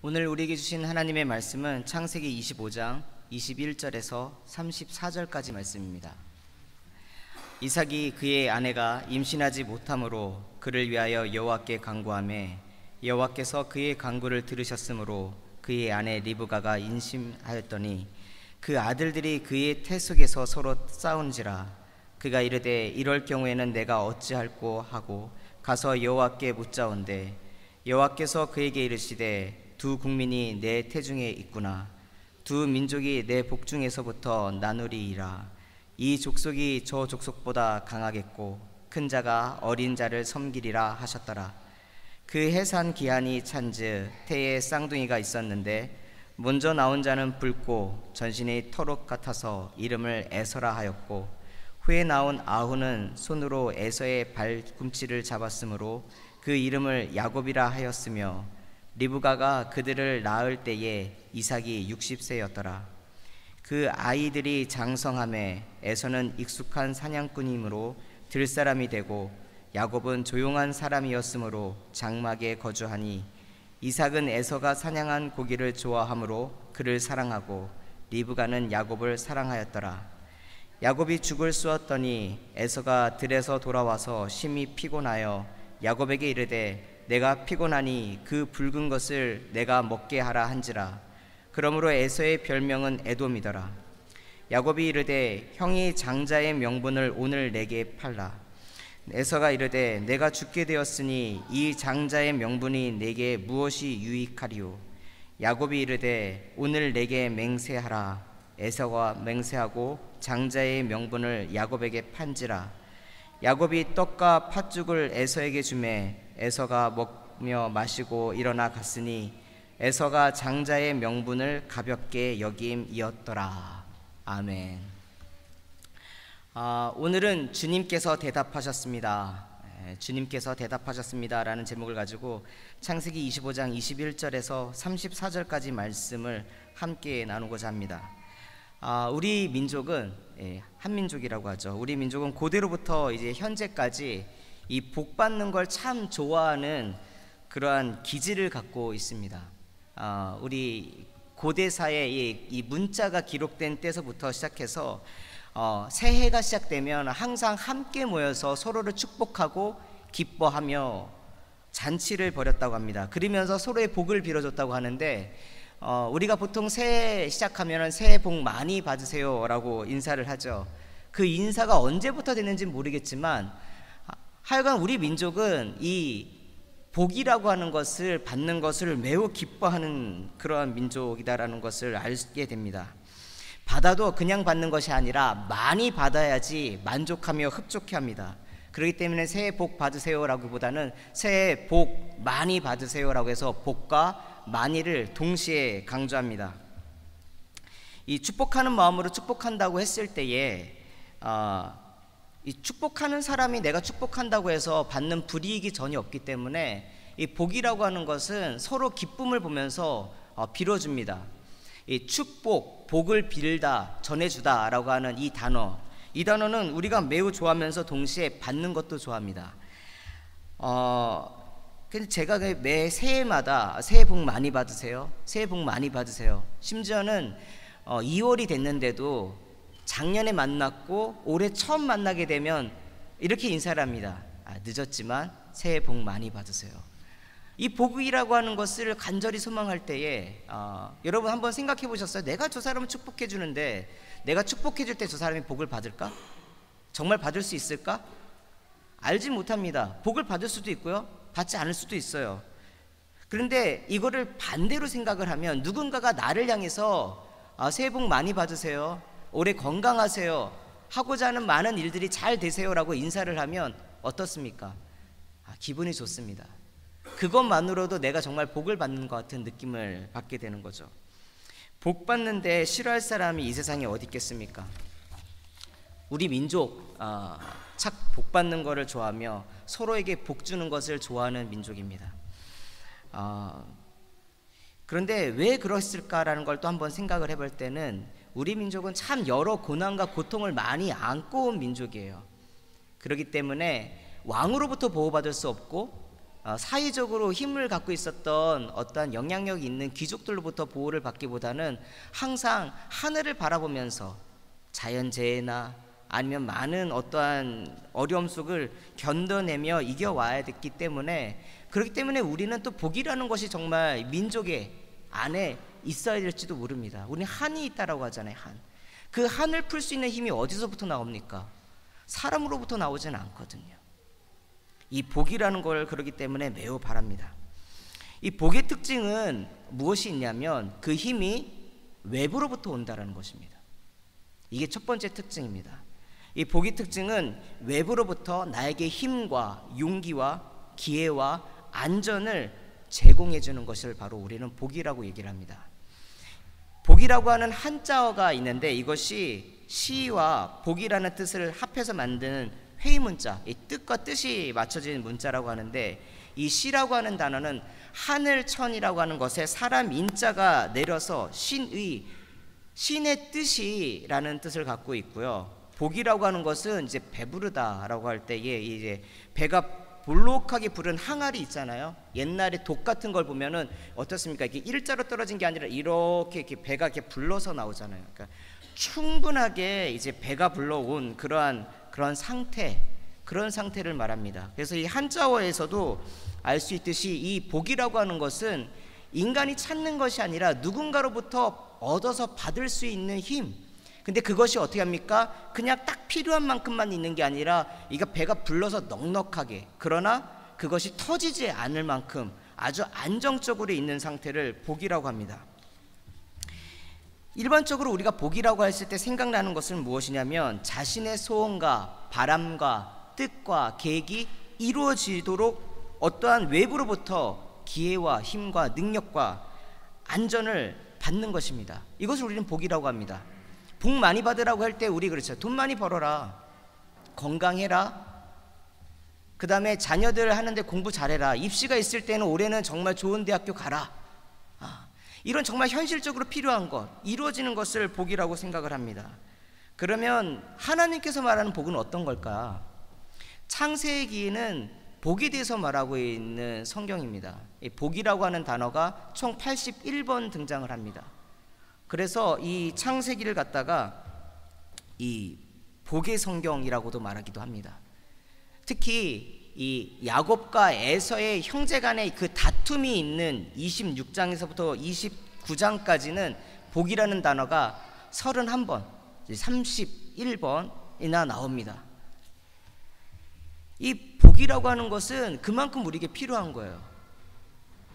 오늘 우리에게 주신 하나님의 말씀은 창세기 25장 21절에서 34절까지 말씀입니다. 이삭이 그의 아내가 임신하지 못함으로 그를 위하여 여호와께 간구하매 여호와께서 그의 간구를 들으셨으므로 그의 아내 리브가가 임신하였더니 그 아들들이 그의 태 속에서 서로 싸운지라. 그가 이르되 이럴 경우에는 내가 어찌할꼬 하고 가서 여호와께 묻자온대 여호와께서 그에게 이르시되 두 국민이 내 태중에 있구나. 두 민족이 내 복중에서부터 나누리이라. 이 족속이 저 족속보다 강하겠고 큰 자가 어린 자를 섬기리라 하셨더라. 그 해산 기한이 찬즉 태에 쌍둥이가 있었는데 먼저 나온 자는 붉고 전신이 터록 같아서 이름을 에서라 하였고 후에 나온 아후는 손으로 에서의 발꿈치를 잡았으므로 그 이름을 야곱이라 하였으며 리브가가 그들을 낳을 때에 이삭이 60세였더라. 그 아이들이 장성함에 에서는 익숙한 사냥꾼이므로 들사람이 되고 야곱은 조용한 사람이었으므로 장막에 거주하니 이삭은 에서가 사냥한 고기를 좋아하므로 그를 사랑하고 리브가는 야곱을 사랑하였더라. 야곱이 죽을 쑤었더니 에서가 들에서 돌아와서 심히 피곤하여 야곱에게 이르되 내가 피곤하니 그 붉은 것을 내가 먹게 하라 한지라. 그러므로 에서의 별명은 에돔이더라. 야곱이 이르되 형이 장자의 명분을 오늘 내게 팔라. 에서가 이르되 내가 죽게 되었으니 이 장자의 명분이 내게 무엇이 유익하리요. 야곱이 이르되 오늘 내게 맹세하라. 에서가 맹세하고 장자의 명분을 야곱에게 판지라. 야곱이 떡과 팥죽을 에서에게 주매 에서가 먹며 마시고 일어나 갔으니 에서가 장자의 명분을 가볍게 여김이었더라. 아멘. 오늘은 주님께서 대답하셨습니다. 주님께서 대답하셨습니다 라는 제목을 가지고 창세기 25장 21절에서 34절까지 말씀을 함께 나누고자 합니다. 우리 민족은 한민족이라고 하죠. 우리 민족은 고대로부터 이제 현재까지 이 복 받는 걸 참 좋아하는 그러한 기질을 갖고 있습니다. 우리 고대사에 이 문자가 기록된 때서부터 시작해서 새해가 시작되면 항상 함께 모여서 서로를 축복하고 기뻐하며 잔치를 벌였다고 합니다. 그러면서 서로의 복을 빌어줬다고 하는데 우리가 보통 새해 시작하면 새해 복 많이 받으세요 라고 인사를 하죠. 그 인사가 언제부터 됐는지는 모르겠지만 하여간 우리 민족은 이 복이라고 하는 것을 받는 것을 매우 기뻐하는 그러한 민족이다라는 것을 알게 됩니다. 받아도 그냥 받는 것이 아니라 많이 받아야지 만족하며 흡족해합니다. 그렇기 때문에 새해 복 받으세요라고 보다는 새해 복 많이 받으세요라고 해서 복과 많이를 동시에 강조합니다. 이 축복하는 마음으로 축복한다고 했을 때에 이 축복하는 사람이 내가 축복한다고 해서 받는 불이익이 전혀 없기 때문에 이 복이라고 하는 것은 서로 기쁨을 보면서 빌어줍니다. 이 축복, 복을 빌다, 전해주다 라고 하는 이 단어는 우리가 매우 좋아하면서 동시에 받는 것도 좋아합니다. 근데 제가 매 새해마다 새해 복 많이 받으세요, 새해 복 많이 받으세요, 심지어는 2월이 됐는데도 작년에 만났고 올해 처음 만나게 되면 이렇게 인사를 합니다. 늦었지만 새해 복 많이 받으세요. 이 복이라고 하는 것을 간절히 소망할 때에 여러분 한번 생각해 보셨어요? 내가 저 사람을 축복해 주는데 내가 축복해 줄 때 저 사람이 복을 받을까? 정말 받을 수 있을까? 알지 못합니다. 복을 받을 수도 있고요, 받지 않을 수도 있어요. 그런데 이거를 반대로 생각을 하면 누군가가 나를 향해서 새해 복 많이 받으세요, 올해 건강하세요, 하고자 하는 많은 일들이 잘 되세요라고 인사를 하면 어떻습니까? 기분이 좋습니다. 그것만으로도 내가 정말 복을 받는 것 같은 느낌을 받게 되는 거죠. 복 받는데 싫어할 사람이 이 세상에 어디 있겠습니까? 우리 민족 착 복 받는 거를 좋아하며 서로에게 복 주는 것을 좋아하는 민족입니다. 그런데 왜 그랬을까라는 걸 또 한번 생각을 해볼 때는 우리 민족은 참 여러 고난과 고통을 많이 안고 온 민족이에요. 그렇기 때문에 왕으로부터 보호받을 수 없고 사회적으로 힘을 갖고 있었던 어떠한 영향력이 있는 귀족들로부터 보호를 받기보다는 항상 하늘을 바라보면서 자연재해나 아니면 많은 어떠한 어려움 속을 견뎌내며 이겨와야 됐기 때문에, 그렇기 때문에 우리는 또 복이라는 것이 정말 민족의 안에 있어야 될지도 모릅니다. 우리는 한이 있다라고 하잖아요. 한. 그 한을 풀 수 있는 힘이 어디서부터 나옵니까? 사람으로부터 나오지는 않거든요. 이 복이라는 걸 그러기 때문에 매우 바랍니다. 이 복의 특징은 무엇이 있냐면 그 힘이 외부로부터 온다라는 것입니다. 이게 첫 번째 특징입니다. 이 복의 특징은 외부로부터 나에게 힘과 용기와 기회와 안전을 제공해 주는 것을 바로 우리는 복이라고 얘기를 합니다. 복이라고 하는 한자어가 있는데 이것이 시와 복이라는 뜻을 합해서 만드는 회의 문자, 이 뜻과 뜻이 맞춰진 문자라고 하는데, 이 시라고 하는 단어는 하늘천이라고 하는 것에 사람 인자가 내려서 신의, 신의 뜻이라는 뜻을 갖고 있고요. 복이라고 하는 것은 이제 배부르다라고 할 때에 이제 배가 볼록하게 부른 항아리 있잖아요. 옛날에 독 같은 걸 보면은 어떻습니까? 이렇게 일자로 떨어진 게 아니라 이렇게 배가 이렇게 불러서 나오잖아요. 그러니까 충분하게 이제 배가 불러온 그런 상태, 그런 상태를 말합니다. 그래서 이 한자어에서도 알 수 있듯이 이 복이라고 하는 것은 인간이 찾는 것이 아니라 누군가로부터 얻어서 받을 수 있는 힘. 근데 그것이 어떻게 합니까? 그냥 딱 필요한 만큼만 있는 게 아니라 이거 배가 불러서 넉넉하게, 그러나 그것이 터지지 않을 만큼 아주 안정적으로 있는 상태를 복이라고 합니다. 일반적으로 우리가 복이라고 했을 때 생각나는 것은 무엇이냐면 자신의 소원과 바람과 뜻과 계획이 이루어지도록 어떠한 외부로부터 기회와 힘과 능력과 안전을 받는 것입니다. 이것을 우리는 복이라고 합니다. 복 많이 받으라고 할 때 우리 그렇죠. 돈 많이 벌어라, 건강해라, 그 다음에 자녀들 하는데 공부 잘해라, 입시가 있을 때는 올해는 정말 좋은 대학교 가라. 이런 정말 현실적으로 필요한 것, 이루어지는 것을 복이라고 생각을 합니다. 그러면 하나님께서 말하는 복은 어떤 걸까? 창세기에는 복에 대해서 말하고 있는 성경입니다. 이 복이라고 하는 단어가 총 81번 등장을 합니다. 그래서 이 창세기를 갖다가 이 복의 성경이라고도 말하기도 합니다. 특히 이 야곱과 에서의 형제간의 그 다툼이 있는 26장에서부터 29장까지는 복이라는 단어가 31번, 31번이나 나옵니다. 이 복이라고 하는 것은 그만큼 우리에게 필요한 거예요.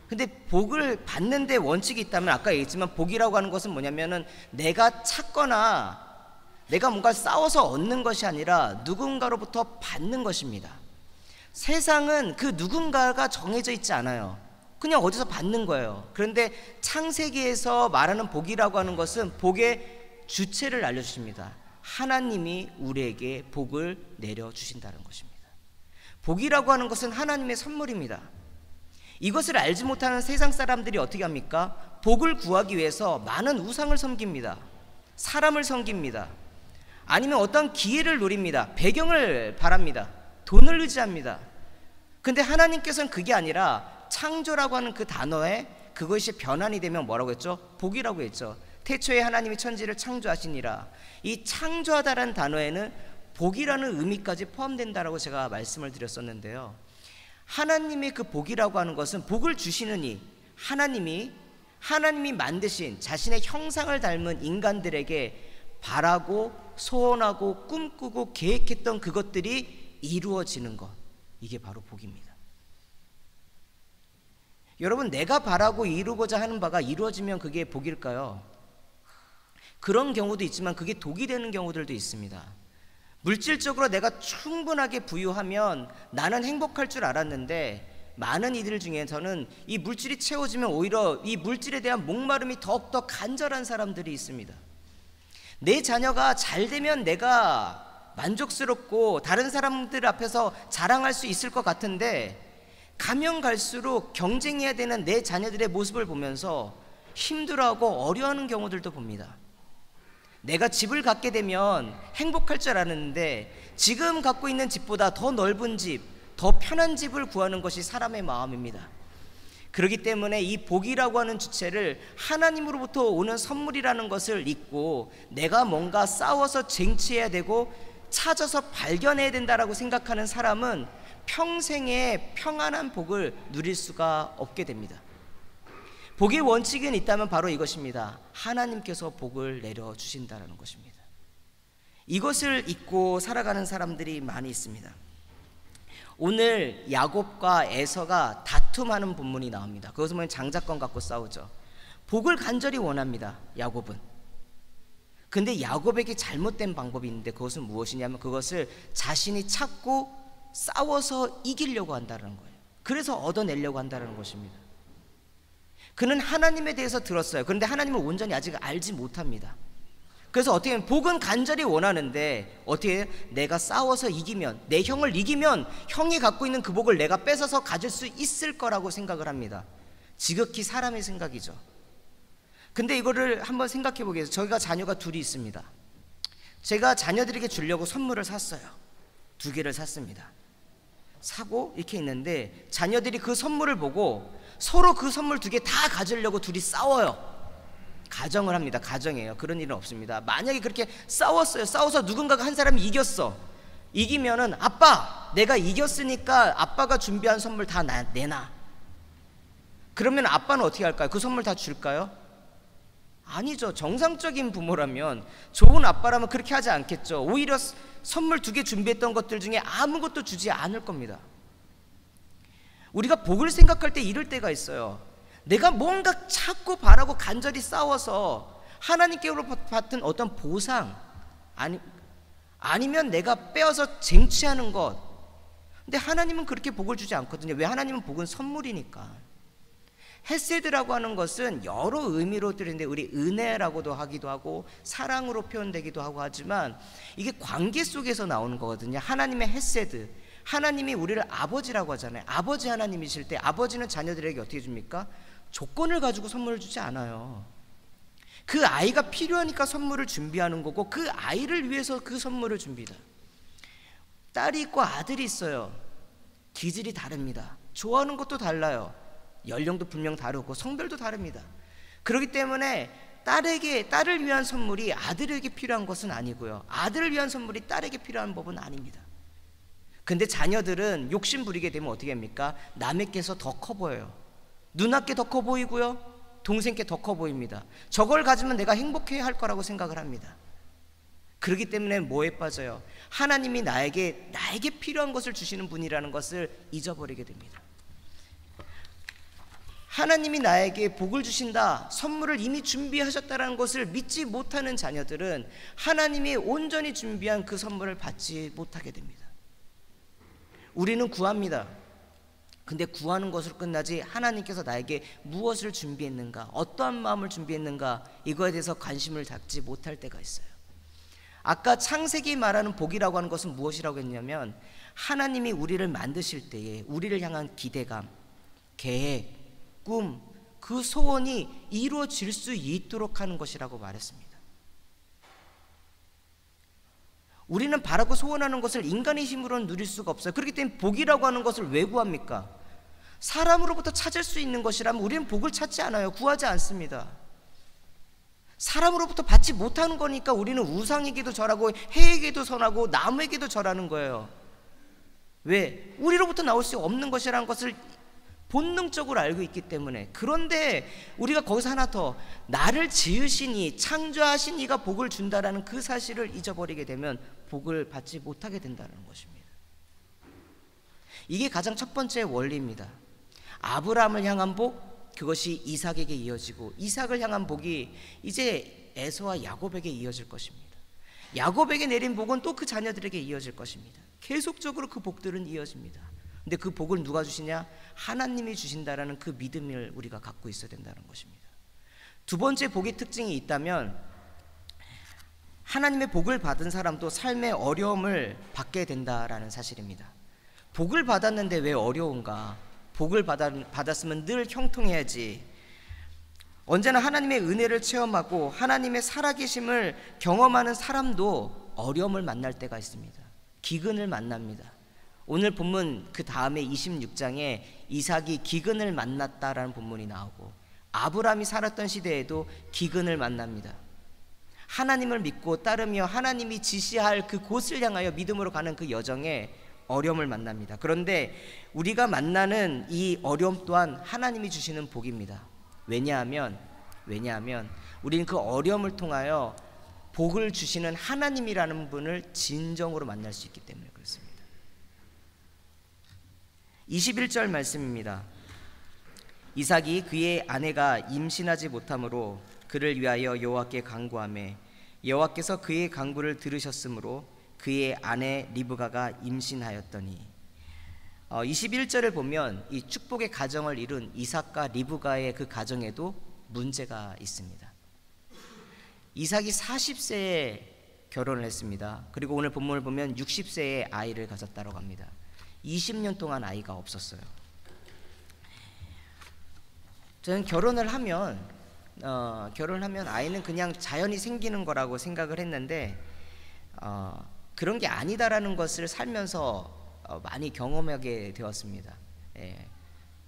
근데 복을 받는 데 원칙이 있다면 아까 얘기했지만 복이라고 하는 것은 뭐냐면은 내가 찾거나 내가 뭔가 싸워서 얻는 것이 아니라 누군가로부터 받는 것입니다. 세상은 그 누군가가 정해져 있지 않아요. 그냥 어디서 받는 거예요. 그런데 창세기에서 말하는 복이라고 하는 것은 복의 주체를 알려주십니다. 하나님이 우리에게 복을 내려주신다는 것입니다. 복이라고 하는 것은 하나님의 선물입니다. 이것을 알지 못하는 세상 사람들이 어떻게 합니까? 복을 구하기 위해서 많은 우상을 섬깁니다. 사람을 섬깁니다. 아니면 어떤 기회를 노립니다. 배경을 바랍니다. 돈을 의지합니다. 근데 하나님께서는 그게 아니라 창조라고 하는 그 단어에 그것이 변환이 되면 뭐라고 했죠? 복이라고 했죠. 태초에 하나님이 천지를 창조하시니라. 이 창조하다라는 단어에는 복이라는 의미까지 포함된다라고 제가 말씀을 드렸었는데요. 하나님의 그 복이라고 하는 것은 복을 주시는 이 하나님이 만드신 자신의 형상을 닮은 인간들에게 바라고 소원하고 꿈꾸고 계획했던 그것들이 이루어지는 것, 이게 바로 복입니다. 여러분, 내가 바라고 이루고자 하는 바가 이루어지면 그게 복일까요? 그런 경우도 있지만 그게 독이 되는 경우들도 있습니다. 물질적으로 내가 충분하게 부유하면 나는 행복할 줄 알았는데 많은 이들 중에서는 이 물질이 채워지면 오히려 이 물질에 대한 목마름이 더욱더 간절한 사람들이 있습니다. 내 자녀가 잘 되면 내가 만족스럽고 다른 사람들 앞에서 자랑할 수 있을 것 같은데 가면 갈수록 경쟁해야 되는 내 자녀들의 모습을 보면서 힘들어하고 어려워하는 경우들도 봅니다. 내가 집을 갖게 되면 행복할 줄 알았는데 지금 갖고 있는 집보다 더 넓은 집, 더 편한 집을 구하는 것이 사람의 마음입니다. 그렇기 때문에 이 복이라고 하는 주체를 하나님으로부터 오는 선물이라는 것을 잊고 내가 뭔가 싸워서 쟁취해야 되고 찾아서 발견해야 된다라고 생각하는 사람은 평생에 평안한 복을 누릴 수가 없게 됩니다. 복의 원칙은 있다면 바로 이것입니다. 하나님께서 복을 내려주신다는 것입니다. 이것을 잊고 살아가는 사람들이 많이 있습니다. 오늘 야곱과 에서가 다툼하는 본문이 나옵니다. 그것은 뭐냐면 장자권 갖고 싸우죠. 복을 간절히 원합니다, 야곱은. 근데 야곱에게 잘못된 방법이 있는데 그것은 무엇이냐면 그것을 자신이 찾고 싸워서 이기려고 한다는 거예요. 그래서 얻어내려고 한다는 것입니다. 그는 하나님에 대해서 들었어요. 그런데 하나님을 온전히 아직 알지 못합니다. 그래서 어떻게 하면 복은 간절히 원하는데 어떻게 내가 싸워서 이기면, 내 형을 이기면 형이 갖고 있는 그 복을 내가 뺏어서 가질 수 있을 거라고 생각을 합니다. 지극히 사람의 생각이죠. 근데 이거를 한번 생각해 보겠습니다. 저희가 자녀가 둘이 있습니다. 제가 자녀들에게 주려고 선물을 샀어요. 2개를 샀습니다. 사고 이렇게 있는데 자녀들이 그 선물을 보고 서로 그 선물 2개 다 가지려고 둘이 싸워요. 가정을 합니다. 가정이에요. 그런 일은 없습니다. 만약에 그렇게 싸웠어요. 싸워서 누군가가 한 사람이 이겼어. 이기면은 아빠, 내가 이겼으니까 아빠가 준비한 선물 다 내놔. 그러면 아빠는 어떻게 할까요? 그 선물 다 줄까요? 아니죠. 정상적인 부모라면, 좋은 아빠라면 그렇게 하지 않겠죠. 오히려 선물 2개 준비했던 것들 중에 아무것도 주지 않을 겁니다. 우리가 복을 생각할 때 이럴 때가 있어요. 내가 뭔가 찾고 바라고 간절히 싸워서 하나님께로 받은 어떤 보상, 아니면 내가 빼어서 쟁취하는 것. 근데 하나님은 그렇게 복을 주지 않거든요. 왜? 하나님은 복은 선물이니까. 헤세드라고 하는 것은 여러 의미로 들리는데 우리 은혜라고도 하기도 하고 사랑으로 표현되기도 하고 하지만 이게 관계 속에서 나오는 거거든요. 하나님의 헤세드, 하나님이 우리를 아버지라고 하잖아요. 아버지 하나님이실 때 아버지는 자녀들에게 어떻게 줍니까? 조건을 가지고 선물을 주지 않아요. 그 아이가 필요하니까 선물을 준비하는 거고 그 아이를 위해서 그 선물을 줍니다. 딸이 있고 아들이 있어요. 기질이 다릅니다. 좋아하는 것도 달라요. 연령도 분명 다르고 성별도 다릅니다. 그렇기 때문에 딸을 위한 선물이 아들에게 필요한 것은 아니고요, 아들을 위한 선물이 딸에게 필요한 법은 아닙니다. 근데 자녀들은 욕심 부리게 되면 어떻게 합니까? 남에게서 더 커 보여요. 누나께 더 커 보이고요, 동생께 더 커 보입니다. 저걸 가지면 내가 행복해야 할 거라고 생각을 합니다. 그렇기 때문에 뭐에 빠져요? 하나님이 나에게 필요한 것을 주시는 분이라는 것을 잊어버리게 됩니다. 하나님이 나에게 복을 주신다, 선물을 이미 준비하셨다는 것을 믿지 못하는 자녀들은 하나님이 온전히 준비한 그 선물을 받지 못하게 됩니다. 우리는 구합니다. 근데 구하는 것으로 끝나지 하나님께서 나에게 무엇을 준비했는가, 어떠한 마음을 준비했는가, 이거에 대해서 관심을 갖지 못할 때가 있어요. 아까 창세기 말하는 복이라고 하는 것은 무엇이라고 했냐면 하나님이 우리를 만드실 때에 우리를 향한 기대감, 계획, 꿈, 그 소원이 이루어질 수 있도록 하는 것이라고 말했습니다. 우리는 바라고 소원하는 것을 인간의 힘으로는 누릴 수가 없어요. 그렇기 때문에 복이라고 하는 것을 왜 구합니까? 사람으로부터 찾을 수 있는 것이라면 우리는 복을 찾지 않아요. 구하지 않습니다. 사람으로부터 받지 못하는 거니까 우리는 우상에게도 절하고 해에게도 선하고 나무에게도 절하는 거예요. 왜? 우리로부터 나올 수 없는 것이라는 것을 본능적으로 알고 있기 때문에. 그런데 우리가 거기서 하나 더, 나를 지으신 이, 창조하신 이가 복을 준다라는 그 사실을 잊어버리게 되면 복을 받지 못하게 된다는 것입니다. 이게 가장 첫 번째 원리입니다. 아브라함을 향한 복, 그것이 이삭에게 이어지고 이삭을 향한 복이 이제 에서와 야곱에게 이어질 것입니다. 야곱에게 내린 복은 또 그 자녀들에게 이어질 것입니다. 계속적으로 그 복들은 이어집니다. 근데 그 복을 누가 주시냐? 하나님이 주신다라는 그 믿음을 우리가 갖고 있어야 된다는 것입니다. 두 번째 복의 특징이 있다면 하나님의 복을 받은 사람도 삶의 어려움을 받게 된다라는 사실입니다. 복을 받았는데 왜 어려운가? 복을 받았으면 늘 형통해야지. 언제나 하나님의 은혜를 체험하고 하나님의 살아계심을 경험하는 사람도 어려움을 만날 때가 있습니다. 기근을 만납니다. 오늘 본문 그 다음에 26장에 이삭이 기근을 만났다라는 본문이 나오고, 아브라함이 살았던 시대에도 기근을 만납니다. 하나님을 믿고 따르며 하나님이 지시할 그 곳을 향하여 믿음으로 가는 그 여정에 어려움을 만납니다. 그런데 우리가 만나는 이 어려움 또한 하나님이 주시는 복입니다. 왜냐하면 우리는 그 어려움을 통하여 복을 주시는 하나님이라는 분을 진정으로 만날 수 있기 때문에 그렇습니다. 21절 말씀입니다. 이삭이 그의 아내가 임신하지 못하므로 그를 위하여 여호와께 간구하매 여호와께서 그의 간구를 들으셨으므로 그의 아내 리브가가 임신하였더니, 21절을 보면 이 축복의 가정을 이룬 이삭과 리브가의 그 가정에도 문제가 있습니다. 이삭이 40세에 결혼을 했습니다. 그리고 오늘 본문을 보면 60세에 아이를 가졌다고 합니다. 20년 동안 아이가 없었어요. 저는 결혼을 하면 아이는 그냥 자연히 생기는 거라고 생각을 했는데 그런 게 아니다라는 것을 살면서 많이 경험하게 되었습니다.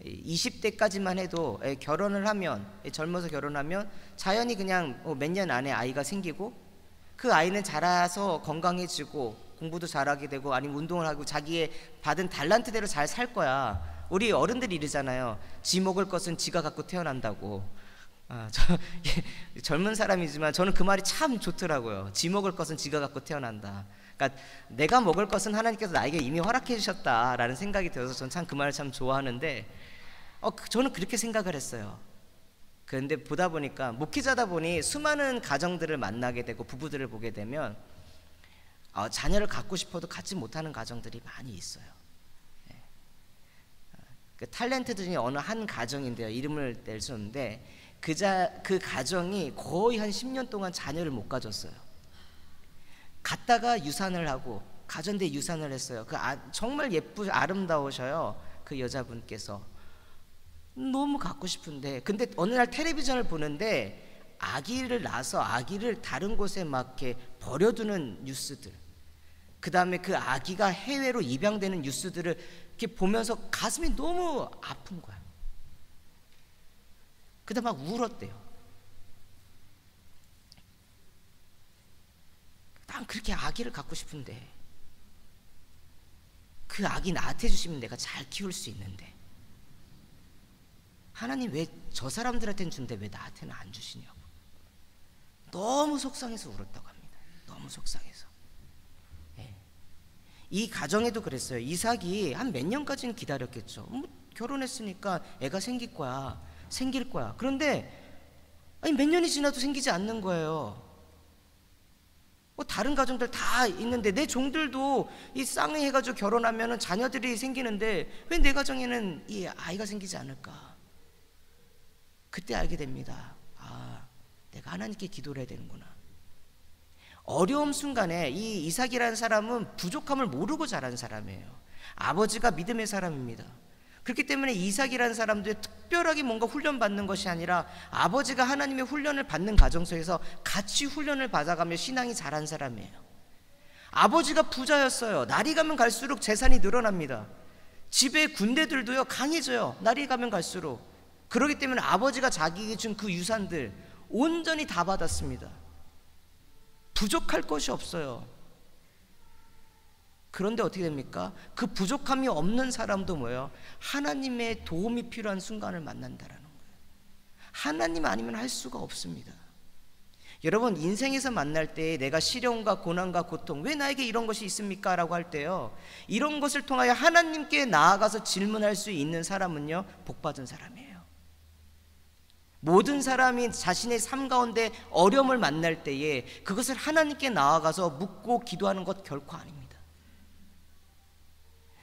20대까지만 해도 결혼을 하면, 젊어서 결혼하면 자연히 그냥 몇 년 안에 아이가 생기고 그 아이는 자라서 건강해지고 공부도 잘하게 되고 아니면 운동을 하고 자기의 받은 달란트대로 잘 살 거야. 우리 어른들이 이러잖아요. 지 먹을 것은 지가 갖고 태어난다고. 젊은 사람이지만 저는 그 말이 참 좋더라고요. 지 먹을 것은 지가 갖고 태어난다. 그러니까 내가 먹을 것은 하나님께서 나에게 이미 허락해 주셨다라는 생각이 들어서 저는 참 그 말을 참 좋아하는데 저는 그렇게 생각을 했어요. 그런데 보다 보니까 목회자다 보니 수많은 가정들을 만나게 되고 부부들을 보게 되면 자녀를 갖고 싶어도 갖지 못하는 가정들이 많이 있어요. 그 탤런트 중에 어느 한 가정인데요, 이름을 낼 수 없는데 그 가정이 거의 한 10년 동안 자녀를 못 가졌어요. 갔다가 유산을 하고 가전대 유산을 했어요. 정말 아름다우셔요. 그 여자분께서 너무 갖고 싶은데, 근데 어느 날 텔레비전을 보는데 아기를 낳아서 아기를 다른 곳에 막 이렇게 버려두는 뉴스들, 그 다음에 그 아기가 해외로 입양되는 뉴스들을 이렇게 보면서 가슴이 너무 아픈 거야. 그다음 막 울었대요. 난 그렇게 아기를 갖고 싶은데 그 아기 나한테 주시면 내가 잘 키울 수 있는데 하나님 왜 저 사람들한테는 준대 왜 나한테는 안 주시냐고 너무 속상해서 울었다고 합니다. 너무 속상해서. 이 가정에도 그랬어요. 이삭이 한 몇 년까지는 기다렸겠죠. 결혼했으니까 애가 생길 거야. 그런데 몇 년이 지나도 생기지 않는 거예요. 다른 가정들 다 있는데 내 종들도 이 쌍의 해가지고 결혼하면 자녀들이 생기는데 왜 내 가정에는 이 아이가 생기지 않을까? 그때 알게 됩니다. 내가 하나님께 기도를 해야 되는구나. 어려움 순간에 이 이삭이라는 사람은 부족함을 모르고 자란 사람이에요. 아버지가 믿음의 사람입니다. 그렇기 때문에 이삭이라는 사람도 특별하게 뭔가 훈련받는 것이 아니라 아버지가 하나님의 훈련을 받는 가정 속에서 같이 훈련을 받아가며 신앙이 자란 사람이에요. 아버지가 부자였어요. 날이 가면 갈수록 재산이 늘어납니다. 집의 군대들도요 강해져요. 날이 가면 갈수록. 그렇기 때문에 아버지가 자기에게 준 그 유산들 온전히 다 받았습니다. 부족할 것이 없어요. 그런데 어떻게 됩니까? 그 부족함이 없는 사람도 뭐예요? 하나님의 도움이 필요한 순간을 만난다라는 거예요. 하나님 아니면 할 수가 없습니다. 여러분, 인생에서 만날 때 내가 시련과 고난과 고통, 왜 나에게 이런 것이 있습니까? 라고 할 때요, 이런 것을 통하여 하나님께 나아가서 질문할 수 있는 사람은요, 복받은 사람이에요. 모든 사람이 자신의 삶 가운데 어려움을 만날 때에 그것을 하나님께 나아가서 묻고 기도하는 것 결코 아닙니다.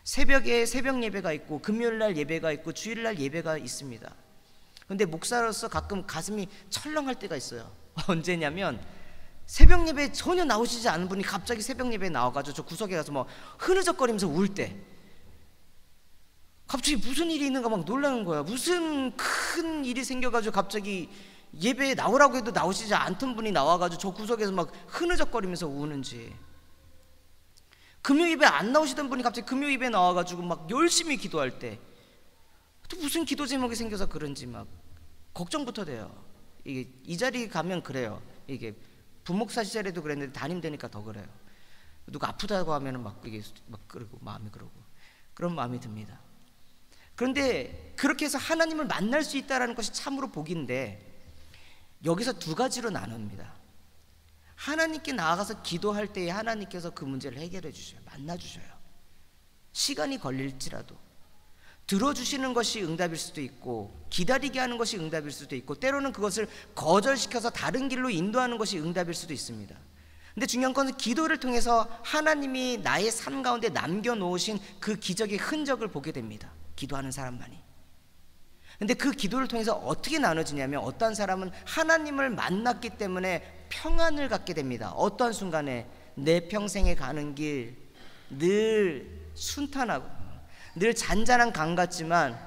새벽에 새벽 예배가 있고 금요일날 예배가 있고 주일날 예배가 있습니다. 그런데 목사로서 가끔 가슴이 철렁할 때가 있어요. 언제냐면 새벽 예배에 전혀 나오시지 않은 분이 갑자기 새벽 예배에 나와가지고 저 구석에 가서 막 흐느적거리면서 울 때 갑자기 무슨 일이 있는가 막 놀라는 거야. 무슨 큰 일이 생겨가지고 갑자기 예배에 나오라고 해도 나오시지 않던 분이 나와가지고 저 구석에서 막 흐느적거리면서 우는지. 금요 예배 안 나오시던 분이 갑자기 금요 예배 나와가지고 막 열심히 기도할 때 또 무슨 기도 제목이 생겨서 그런지 막 걱정부터 돼요. 이게 이 자리 가면 그래요. 이게 부목사 시절에도 그랬는데 담임 되니까 더 그래요. 누가 아프다고 하면은 막 이게 막 그러고 마음이 그러고 그런 마음이 듭니다. 그런데 그렇게 해서 하나님을 만날 수 있다라는 것이 참으로 복인데 여기서 두 가지로 나눕니다. 하나님께 나아가서 기도할 때에 하나님께서 그 문제를 해결해 주셔요. 만나 주셔요. 시간이 걸릴지라도 들어주시는 것이 응답일 수도 있고 기다리게 하는 것이 응답일 수도 있고 때로는 그것을 거절시켜서 다른 길로 인도하는 것이 응답일 수도 있습니다. 근데 중요한 것은 기도를 통해서 하나님이 나의 삶 가운데 남겨놓으신 그 기적의 흔적을 보게 됩니다. 기도하는 사람만이. 근데 그 기도를 통해서 어떻게 나눠지냐면 어떤 사람은 하나님을 만났기 때문에 평안을 갖게 됩니다. 어떠한 순간에 내 평생에 가는 길 늘 순탄하고 늘 잔잔한 강 같지만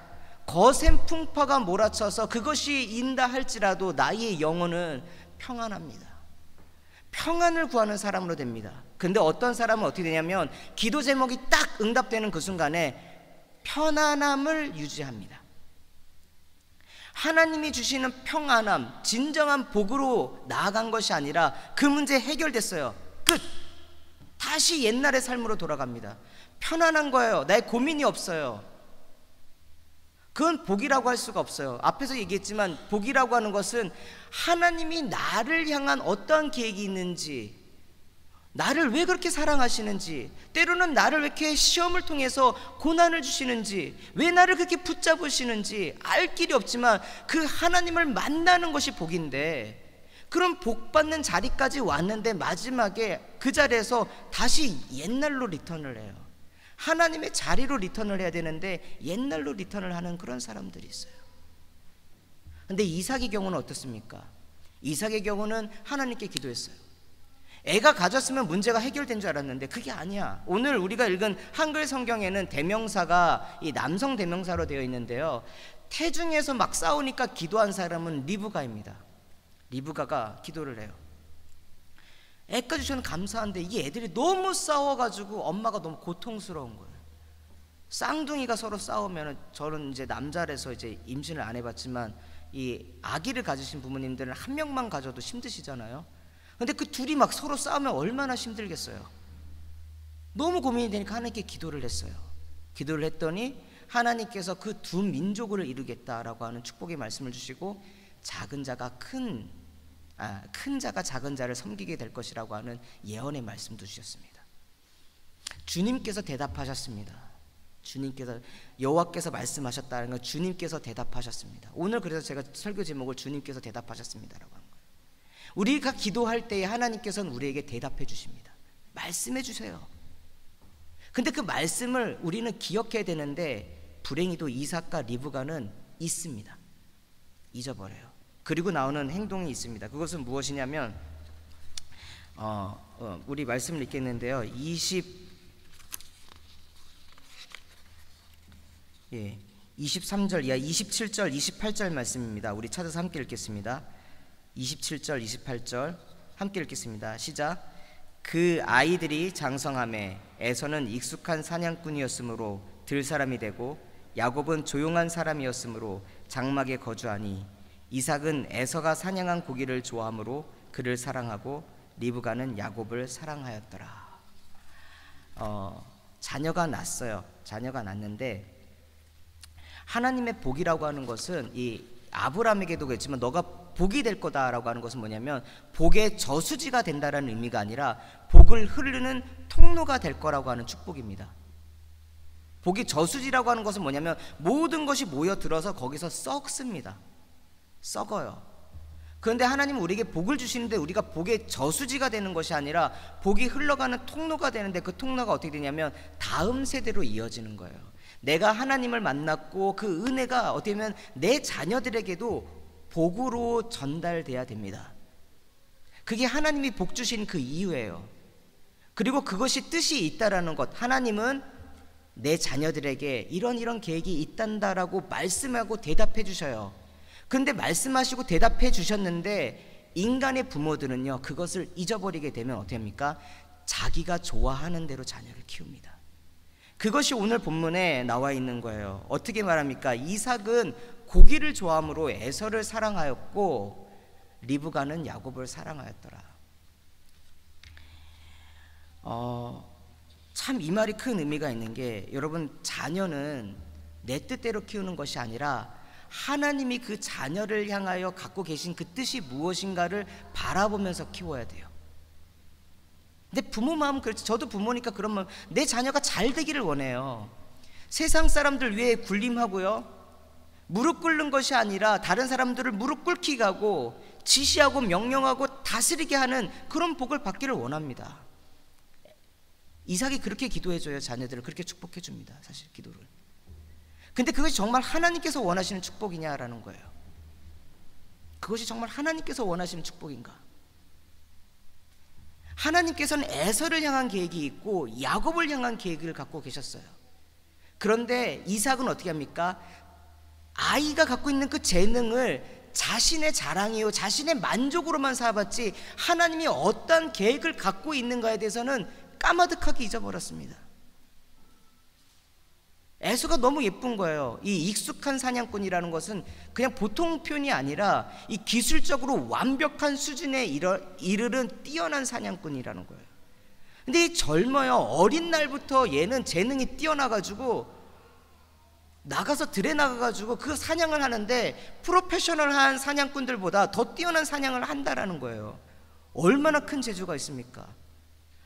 거센 풍파가 몰아쳐서 그것이 인다 할지라도 나의 영혼은 평안합니다. 평안을 구하는 사람으로 됩니다. 근데 어떤 사람은 어떻게 되냐면 기도 제목이 딱 응답되는 그 순간에 편안함을 유지합니다. 하나님이 주시는 평안함, 진정한 복으로 나아간 것이 아니라 그 문제 해결됐어요. 끝! 다시 옛날의 삶으로 돌아갑니다. 편안한 거예요. 나의 고민이 없어요. 그건 복이라고 할 수가 없어요. 앞에서 얘기했지만 복이라고 하는 것은 하나님이 나를 향한 어떠한 계획이 있는지, 나를 왜 그렇게 사랑하시는지, 때로는 나를 왜 이렇게 시험을 통해서 고난을 주시는지, 왜 나를 그렇게 붙잡으시는지 알 길이 없지만 그 하나님을 만나는 것이 복인데, 그런 복 받는 자리까지 왔는데 마지막에 그 자리에서 다시 옛날로 리턴을 해요. 하나님의 자리로 리턴을 해야 되는데 옛날로 리턴을 하는 그런 사람들이 있어요. 근데 이삭의 경우는 어떻습니까? 이삭의 경우는 하나님께 기도했어요. 애가 가졌으면 문제가 해결된 줄 알았는데 그게 아니야. 오늘 우리가 읽은 한글 성경에는 대명사가 이 남성 대명사로 되어 있는데요, 태중에서 막 싸우니까 기도한 사람은 리브가입니다. 리브가가 기도를 해요. 애까지 저는 감사한데 이 애들이 너무 싸워가지고 엄마가 너무 고통스러운 거예요. 쌍둥이가 서로 싸우면, 저는 이제 남자라서 이제 임신을 안 해봤지만 이 아기를 가지신 부모님들은 한 명만 가져도 힘드시잖아요. 근데 그 둘이 막 서로 싸우면 얼마나 힘들겠어요. 너무 고민이 되니까 하나님께 기도를 했어요. 기도를 했더니 하나님께서 그 두 민족을 이루겠다라고 하는 축복의 말씀을 주시고 작은 자가 큰 자가 작은 자를 섬기게 될 것이라고 하는 예언의 말씀도 주셨습니다. 주님께서 대답하셨습니다. 주님께서, 여호와께서 말씀하셨다는 건 주님께서 대답하셨습니다. 오늘 그래서 제가 설교 제목을 주님께서 대답하셨습니다라고 한 거예요. 우리가 기도할 때에 하나님께서는 우리에게 대답해 주십니다. 말씀해 주세요. 근데 그 말씀을 우리는 기억해야 되는데 불행히도 이삭과 리브가는 있습니다. 잊어버려요. 그리고 나오는 행동이 있습니다. 그것은 무엇이냐면 우리 말씀을 읽겠는데요. 23절 이하 27절 28절 말씀입니다. 우리 찾아서 함께 읽겠습니다. 27절 28절 함께 읽겠습니다. 시작. 그 아이들이 장성함에 에서는 익숙한 사냥꾼이었으므로 들 사람이 되고 야곱은 조용한 사람이었으므로 장막에 거주하니 이삭은 에서가 사냥한 고기를 좋아하므로 그를 사랑하고 리브가는 야곱을 사랑하였더라. 자녀가 났어요. 자녀가 났는데 하나님의 복이라고 하는 것은 이 아브라함에게도 그랬지만 너가 복이 될 거다라고 하는 것은 뭐냐면 복의 저수지가 된다라는 의미가 아니라 복을 흐르는 통로가 될 거라고 하는 축복입니다. 복의 저수지라고 하는 것은 뭐냐면 모든 것이 모여들어서 거기서 썩습니다. 썩어요. 그런데 하나님은 우리에게 복을 주시는데 우리가 복의 저수지가 되는 것이 아니라 복이 흘러가는 통로가 되는데 그 통로가 어떻게 되냐면 다음 세대로 이어지는 거예요. 내가 하나님을 만났고 그 은혜가 어떻게 보면 내 자녀들에게도 복으로 전달돼야 됩니다. 그게 하나님이 복 주신 그 이유예요. 그리고 그것이 뜻이 있다라는 것, 하나님은 내 자녀들에게 이런 계획이 있단다라고 말씀하고 대답해 주셔요. 근데 말씀하시고 대답해 주셨는데 인간의 부모들은요 그것을 잊어버리게 되면 어떻게 합니까? 자기가 좋아하는 대로 자녀를 키웁니다. 그것이 오늘 본문에 나와 있는 거예요. 어떻게 말합니까? 이삭은 고기를 좋아함으로 에서를 사랑하였고 리브가는 야곱을 사랑하였더라. 참 이 말이 큰 의미가 있는 게, 여러분, 자녀는 내 뜻대로 키우는 것이 아니라 하나님이 그 자녀를 향하여 갖고 계신 그 뜻이 무엇인가를 바라보면서 키워야 돼요. 근데 부모 마음은 그렇지. 저도 부모니까 그런 마음, 내 자녀가 잘 되기를 원해요. 세상 사람들 위해 군림하고요, 무릎 꿇는 것이 아니라 다른 사람들을 무릎 꿇게 하고 지시하고 명령하고 다스리게 하는 그런 복을 받기를 원합니다. 이삭이 그렇게 기도해줘요. 자녀들을 그렇게 축복해줍니다. 사실 기도를. 근데 그것이 정말 하나님께서 원하시는 축복이냐라는 거예요. 그것이 정말 하나님께서 원하시는 축복인가? 하나님께서는 에서를 향한 계획이 있고 야곱을 향한 계획을 갖고 계셨어요. 그런데 이삭은 어떻게 합니까? 아이가 갖고 있는 그 재능을 자신의 자랑이요, 자신의 만족으로만 삼았지 하나님이 어떤 계획을 갖고 있는가에 대해서는 까마득하게 잊어버렸습니다. 에서가 너무 예쁜 거예요. 이 익숙한 사냥꾼이라는 것은 그냥 보통 표현이 아니라 이 기술적으로 완벽한 수준에 이르는 뛰어난 사냥꾼이라는 거예요. 근데 이 젊어요. 어린 날부터 얘는 재능이 뛰어나가지고 나가서 들에 나가가지고 그 사냥을 하는데 프로페셔널한 사냥꾼들보다 더 뛰어난 사냥을 한다라는 거예요. 얼마나 큰 재주가 있습니까?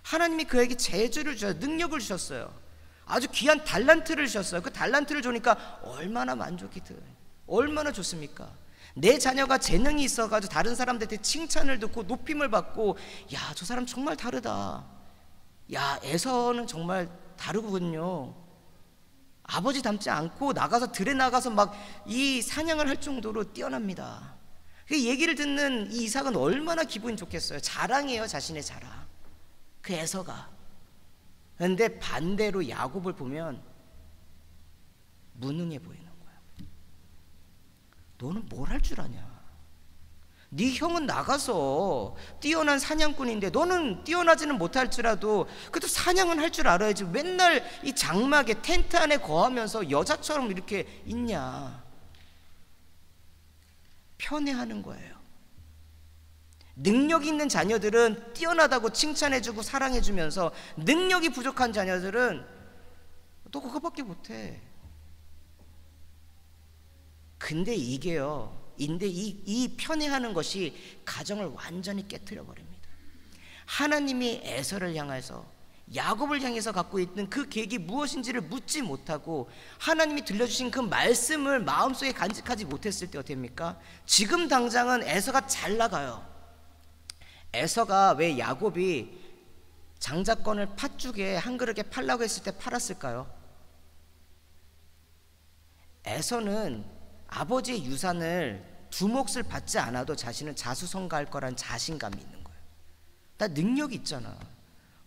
하나님이 그에게 재주를 주셨어요. 능력을 주셨어요. 아주 귀한 달란트를 주셨어요. 그 달란트를 주니까 얼마나 만족이든, 얼마나 좋습니까? 내 자녀가 재능이 있어가지고 다른 사람들한테 칭찬을 듣고 높임을 받고, 야, 저 사람 정말 다르다, 야, 에서는 정말 다르군요, 아버지 닮지 않고 나가서 들에 나가서 막 이 사냥을 할 정도로 뛰어납니다. 그 얘기를 듣는 이 이삭은 얼마나 기분이 좋겠어요. 자랑이에요, 자신의 자랑. 그 에서가. 그런데 반대로 야곱을 보면 무능해 보이는 거야. 너는 뭘 할 줄 아냐? 네 형은 나가서 뛰어난 사냥꾼인데 너는 뛰어나지는 못할지라도 그래도 사냥은 할 줄 알아야지. 맨날 이 장막에 텐트 안에 거하면서 여자처럼 이렇게 있냐? 편애하는 거예요. 능력 있는 자녀들은 뛰어나다고 칭찬해주고 사랑해주면서, 능력이 부족한 자녀들은 너 그거밖에 못해. 근데 이게요, 이 편애하는 것이 가정을 완전히 깨트려 버립니다. 하나님이 에서를 향해서, 야곱을 향해서 갖고 있는 그 계획이 무엇인지를 묻지 못하고 하나님이 들려주신 그 말씀을 마음속에 간직하지 못했을 때 어떻게 됩니까? 지금 당장은 에서가 잘 나가요. 에서가 왜 야곱이 장자권을 팥죽에 한 그릇에 팔라고 했을 때 팔았을까요? 에서는 아버지의 유산을 두 몫을 받지 않아도 자신은 자수성가할 거란 자신감이 있는 거예요. 나 능력이 있잖아.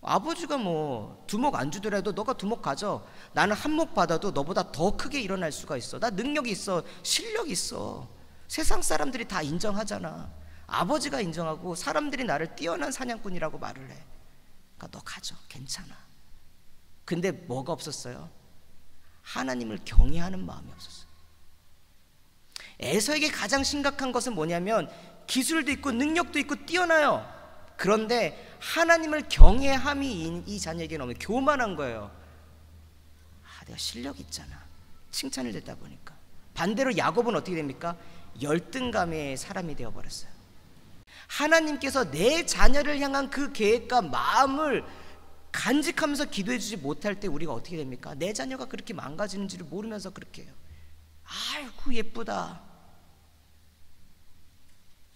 아버지가 뭐 두목 안 주더라도 너가 두목 가져. 나는 한 몫 받아도 너보다 더 크게 일어날 수가 있어. 나 능력이 있어. 실력이 있어. 세상 사람들이 다 인정하잖아. 아버지가 인정하고 사람들이 나를 뛰어난 사냥꾼이라고 말을 해. 그러니까 너 가져. 괜찮아. 근데 뭐가 없었어요? 하나님을 경외하는 마음이 없었어요. 에서에게 가장 심각한 것은 뭐냐면 기술도 있고 능력도 있고 뛰어나요. 그런데 하나님을 경외함이 이 자녀에게 너무 교만한 거예요. 내가 실력이 있잖아. 칭찬을 듣다 보니까. 반대로 야곱은 어떻게 됩니까? 열등감의 사람이 되어버렸어요. 하나님께서 내 자녀를 향한 그 계획과 마음을 간직하면서 기도해 주지 못할 때 우리가 어떻게 됩니까? 내 자녀가 그렇게 망가지는지를 모르면서 그렇게 해요. 아이고 예쁘다.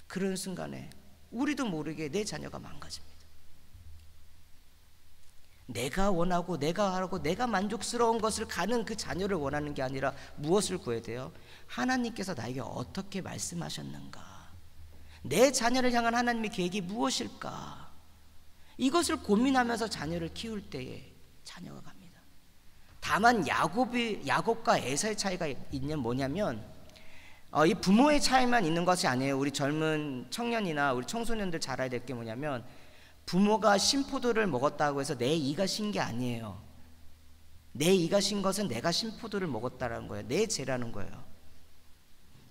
그런 순간에 우리도 모르게 내 자녀가 망가집니다. 내가 원하고 내가 하고 내가 만족스러운 것을 가는 그 자녀를 원하는 게 아니라 무엇을 구해야 돼요? 하나님께서 나에게 어떻게 말씀하셨는가? 내 자녀를 향한 하나님의 계획이 무엇일까? 이것을 고민하면서 자녀를 키울 때에 자녀가 갑니다. 다만 야곱과 에사의 차이가 뭐냐면 이 부모의 차이만 있는 것이 아니에요. 우리 젊은 청년이나 우리 청소년들 잘 알아야 될 게 뭐냐면 부모가 신포도를 먹었다고 해서 내 이가 신 게 아니에요. 내 이가 신 것은 내가 신포도를 먹었다라는 거예요. 내 죄라는 거예요.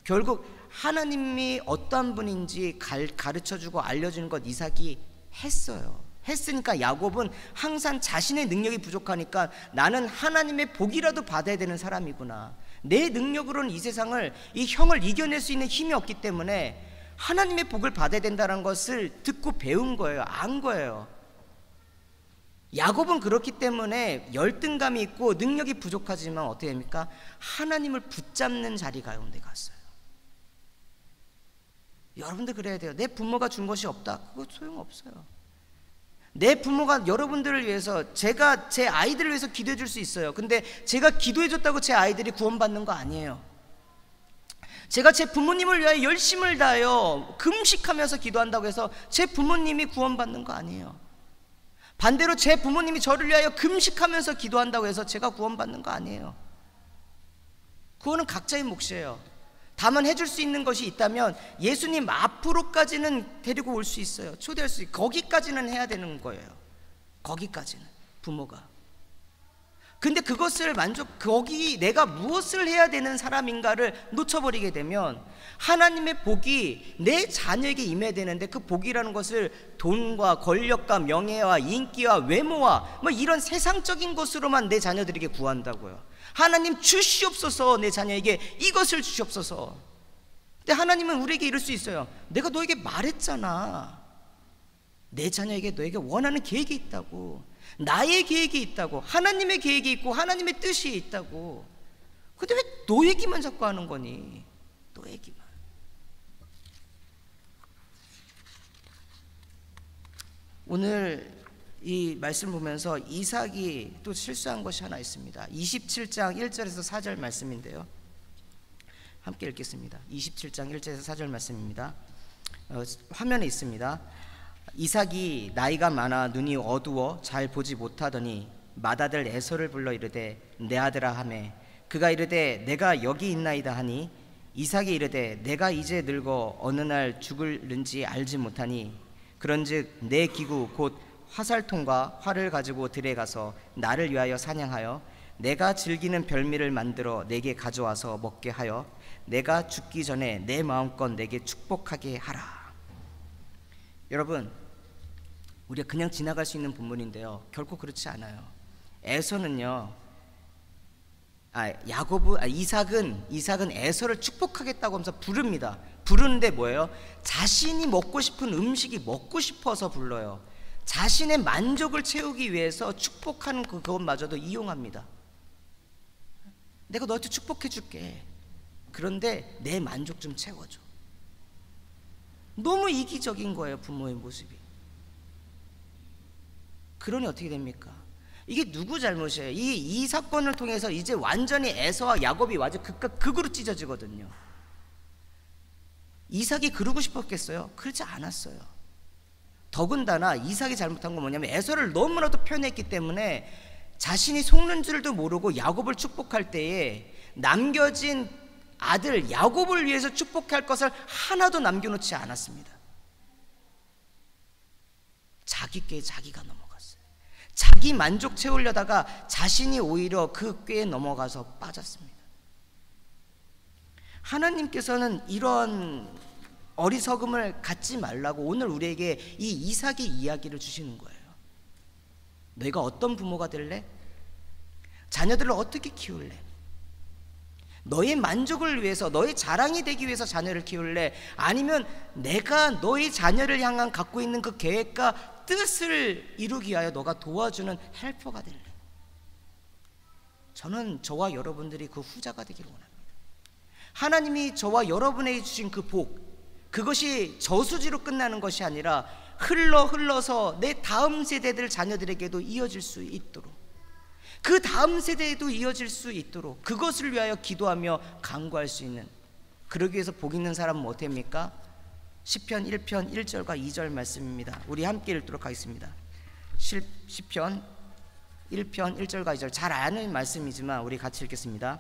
결국 하나님이 어떠한 분인지 가르쳐주고 알려주는 것 이삭이 했어요. 했으니까 야곱은 항상 자신의 능력이 부족하니까 나는 하나님의 복이라도 받아야 되는 사람이구나, 내 능력으로는 이 세상을, 이 형을 이겨낼 수 있는 힘이 없기 때문에 하나님의 복을 받아야 된다는 것을 듣고 배운 거예요. 안 거예요. 야곱은 그렇기 때문에 열등감이 있고 능력이 부족하지만 어떻게 됩니까? 하나님을 붙잡는 자리 가운데 갔어요. 여러분들 그래야 돼요. 내 부모가 준 것이 없다, 그거 소용없어요. 내 부모가 여러분들을 위해서, 제가 제 아이들을 위해서 기도해 줄 수 있어요. 근데 제가 기도해 줬다고 제 아이들이 구원받는 거 아니에요. 제가 제 부모님을 위하여 열심을 다하여 금식하면서 기도한다고 해서 제 부모님이 구원받는 거 아니에요. 반대로 제 부모님이 저를 위하여 금식하면서 기도한다고 해서 제가 구원받는 거 아니에요. 그거는 각자의 몫이에요. 다만 해줄 수 있는 것이 있다면 예수님 앞으로까지는 데리고 올 수 있어요. 초대할 수 있어요. 거기까지는 해야 되는 거예요. 거기까지는 부모가. 근데 그것을 거기 내가 무엇을 해야 되는 사람인가를 놓쳐버리게 되면 하나님의 복이 내 자녀에게 임해야 되는데, 그 복이라는 것을 돈과 권력과 명예와 인기와 외모와 뭐 이런 세상적인 것으로만 내 자녀들에게 구한다고요. 하나님 주시옵소서, 내 자녀에게 이것을 주시옵소서. 근데 하나님은 우리에게 이럴 수 있어요. 내가 너에게 말했잖아. 내 자녀에게 너에게 원하는 계획이 있다고, 나의 계획이 있다고, 하나님의 계획이 있고 하나님의 뜻이 있다고. 근데 왜 너 얘기만 자꾸 하는 거니? 너 얘기만. 오늘 이 말씀 보면서 이삭이 또 실수한 것이 하나 있습니다. 27장 1절에서 4절 말씀인데요, 함께 읽겠습니다. 27장 1절에서 4절 말씀입니다. 화면에 있습니다. 이삭이 나이가 많아 눈이 어두워 잘 보지 못하더니 맏아들 에서를 불러 이르되 내 아들아 하매, 그가 이르되 내가 여기 있나이다 하니, 이삭이 이르되 내가 이제 늙어 어느 날 죽을는지 알지 못하니, 그런즉 내 기구 곧 화살통과 활을 가지고 들에 가서 나를 위하여 사냥하여 내가 즐기는 별미를 만들어 내게 가져와서 먹게 하여 내가 죽기 전에 내 마음껏 내게 축복하게 하라. 여러분, 우리가 그냥 지나갈 수 있는 본문인데요, 결코 그렇지 않아요. 에서는요, 이삭은 에서를 축복하겠다고 하면서 부릅니다. 부르는데 뭐예요? 자신이 먹고 싶은 음식이 먹고 싶어서 불러요. 자신의 만족을 채우기 위해서 축복하는 그것마저도 이용합니다. 내가 너한테 축복해 줄게. 그런데 내 만족 좀 채워줘. 너무 이기적인 거예요, 부모의 모습이. 그러니 어떻게 됩니까? 이게 누구 잘못이에요? 이 사건을 통해서 이제 완전히 에서와 야곱이 완전 극으로 찢어지거든요. 이삭이 그러고 싶었겠어요? 그렇지 않았어요. 더군다나 이삭이 잘못한 건 뭐냐면, 에서를 너무나도 편했기 때문에 자신이 속는 줄도 모르고 야곱을 축복할 때에 남겨진 아들 야곱을 위해서 축복할 것을 하나도 남겨놓지 않았습니다. 자기 꾀에 자기가 넘어갔어요. 자기 만족 채우려다가 자신이 오히려 그 꾀에 넘어가서 빠졌습니다. 하나님께서는 이런 어리석음을 갖지 말라고 오늘 우리에게 이 이삭의 이야기를 주시는 거예요. 너희가 어떤 부모가 될래? 자녀들을 어떻게 키울래? 너의 만족을 위해서, 너의 자랑이 되기 위해서 자녀를 키울래? 아니면 내가 너의 자녀를 향한 갖고 있는 그 계획과 뜻을 이루기 위하여 너가 도와주는 헬퍼가 될래? 저는 저와 여러분들이 그 후자가 되기를 원합니다. 하나님이 저와 여러분에게 주신 그 복, 그것이 저수지로 끝나는 것이 아니라 흘러서 내 다음 세대들 자녀들에게도 이어질 수 있도록, 그 다음 세대에도 이어질 수 있도록 그것을 위하여 기도하며 간구할 수 있는, 그러기 위해서 복 있는 사람은 어떻습니까? 시편 1편 1절과 2절 말씀입니다. 우리 함께 읽도록 하겠습니다. 시편 1편 1절과 2절 잘 아는 말씀이지만 우리 같이 읽겠습니다.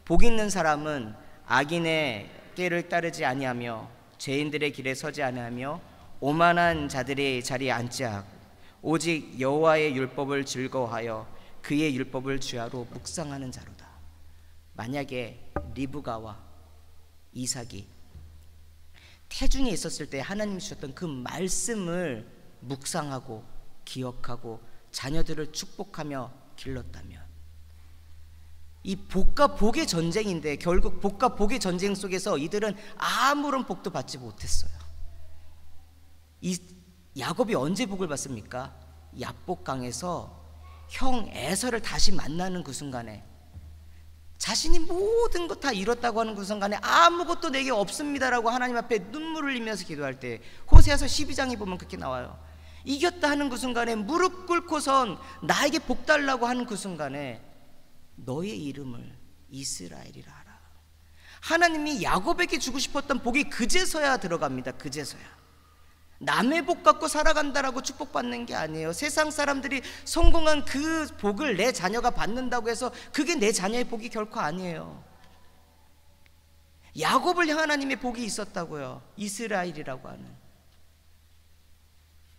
복 있는 사람은 악인의 꾀를 따르지 아니하며 죄인들의 길에 서지 아니하며 오만한 자들의 자리에 앉지 오직 여호와의 율법을 즐거워하여 그의 율법을 주야로 묵상하는 자로다. 만약에 리브가와 이삭이 태중에 있었을 때 하나님 주셨던 그 말씀을 묵상하고 기억하고 자녀들을 축복하며 길렀다면, 이 복과 복의 전쟁인데 결국 복과 복의 전쟁 속에서 이들은 아무런 복도 받지 못했어요. 이 야곱이 언제 복을 받습니까? 야복강에서 형 에서를 다시 만나는 그 순간에, 자신이 모든 것 다 잃었다고 하는 그 순간에 아무것도 내게 없습니다라고 하나님 앞에 눈물을 흘리면서 기도할 때, 호세아서 12장에 보면 그렇게 나와요. 이겼다 하는 그 순간에, 무릎 꿇고선 나에게 복 달라고 하는 그 순간에 너의 이름을 이스라엘이라 하라. 하나님이 야곱에게 주고 싶었던 복이 그제서야 들어갑니다. 그제서야. 남의 복 갖고 살아간다라고 축복받는 게 아니에요. 세상 사람들이 성공한 그 복을 내 자녀가 받는다고 해서 그게 내 자녀의 복이 결코 아니에요. 야곱을 향한 하나님의 복이 있었다고요. 이스라엘이라고 하는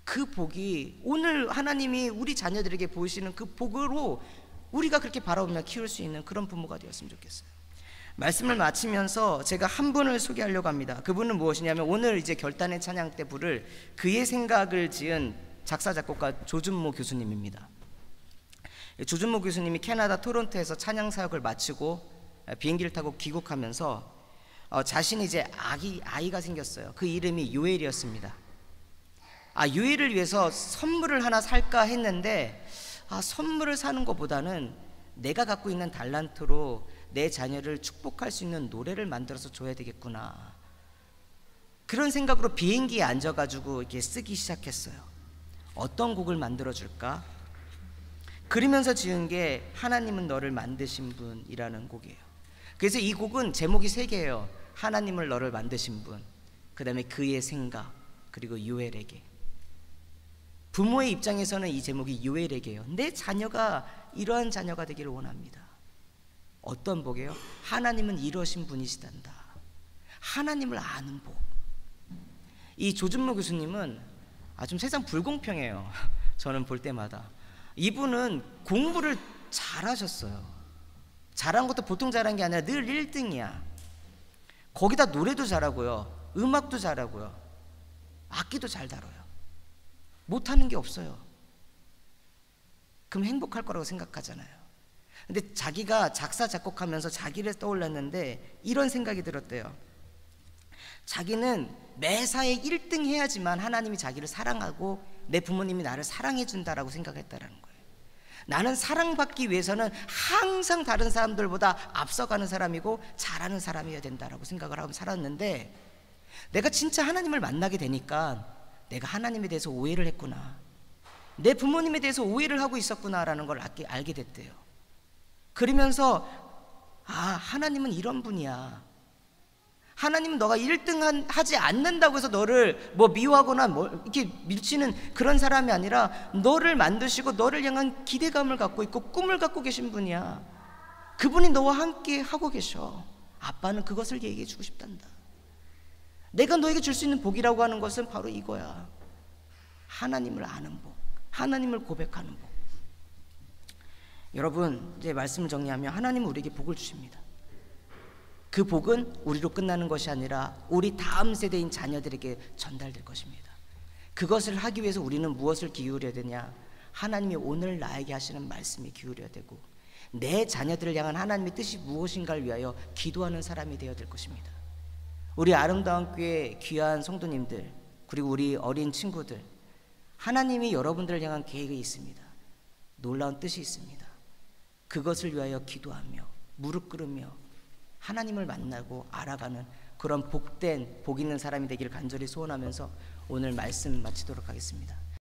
그 복이 오늘 하나님이 우리 자녀들에게 보이시는 그 복으로 우리가 그렇게 바라보며 키울 수 있는 그런 부모가 되었으면 좋겠어요. 말씀을 마치면서 제가 한 분을 소개하려고 합니다. 그분은 무엇이냐면, 오늘 이제 결단의 찬양 때 부를 그의 생각을 지은 작사 작곡가 조준모 교수님입니다. 조준모 교수님이 캐나다 토론토에서 찬양 사역을 마치고 비행기를 타고 귀국하면서 자신이 이제 아이가 생겼어요. 그 이름이 요엘이었습니다. 요엘을 위해서 선물을 하나 살까 했는데, 선물을 사는 것보다는 내가 갖고 있는 달란트로 내 자녀를 축복할 수 있는 노래를 만들어서 줘야 되겠구나, 그런 생각으로 비행기에 앉아가지고 이렇게 쓰기 시작했어요. 어떤 곡을 만들어줄까? 그러면서 지은 게 하나님은 너를 만드신 분이라는 곡이에요. 그래서 이 곡은 제목이 3개예요. 하나님을 너를 만드신 분, 그 다음에 그의 생각, 그리고 요엘에게. 부모의 입장에서는 이 제목이 요엘에게요. 내 자녀가 이러한 자녀가 되기를 원합니다. 어떤 복이에요? 하나님은 이러신 분이시단다. 하나님을 아는 복. 이 조준모 교수님은 좀 세상 불공평해요. 저는 볼 때마다. 이분은 공부를 잘하셨어요. 잘한 것도 보통 잘한 게 아니라 늘 1등이야. 거기다 노래도 잘하고요, 음악도 잘하고요, 악기도 잘 다뤄요. 못하는 게 없어요. 그럼 행복할 거라고 생각하잖아요. 근데 자기가 작사 작곡하면서 자기를 떠올랐는데 이런 생각이 들었대요. 자기는 매사에 1등 해야지만 하나님이 자기를 사랑하고 내 부모님이 나를 사랑해 준다라고 생각했다라는 거예요. 나는 사랑받기 위해서는 항상 다른 사람들보다 앞서가는 사람이고 잘하는 사람이어야 된다라고 생각을 하고 살았는데, 내가 진짜 하나님을 만나게 되니까 내가 하나님에 대해서 오해를 했구나, 내 부모님에 대해서 오해를 하고 있었구나라는 걸 알게 됐대요. 그러면서 하나님은 이런 분이야. 하나님은 너가 1등 하지 않는다고 해서 너를 미워하거나 이렇게 밀치는 그런 사람이 아니라 너를 만드시고 너를 향한 기대감을 갖고 있고 꿈을 갖고 계신 분이야. 그분이 너와 함께 하고 계셔. 아빠는 그것을 얘기해 주고 싶단다. 내가 너에게 줄 수 있는 복이라고 하는 것은 바로 이거야. 하나님을 아는 복, 하나님을 고백하는 복. 여러분, 이제 말씀을 정리하면 하나님은 우리에게 복을 주십니다. 그 복은 우리로 끝나는 것이 아니라 우리 다음 세대인 자녀들에게 전달될 것입니다. 그것을 하기 위해서 우리는 무엇을 기울여야 되냐? 하나님이 오늘 나에게 하시는 말씀에 기울여야 되고, 내 자녀들을 향한 하나님의 뜻이 무엇인가를 위하여 기도하는 사람이 되어야 될 것입니다. 우리 아름다운 교회 귀한 성도님들, 그리고 우리 어린 친구들, 하나님이 여러분들을 향한 계획이 있습니다. 놀라운 뜻이 있습니다. 그것을 위하여 기도하며 무릎 꿇으며 하나님을 만나고 알아가는 그런 복된 복 있는 사람이 되기를 간절히 소원하면서 오늘 말씀 마치도록 하겠습니다.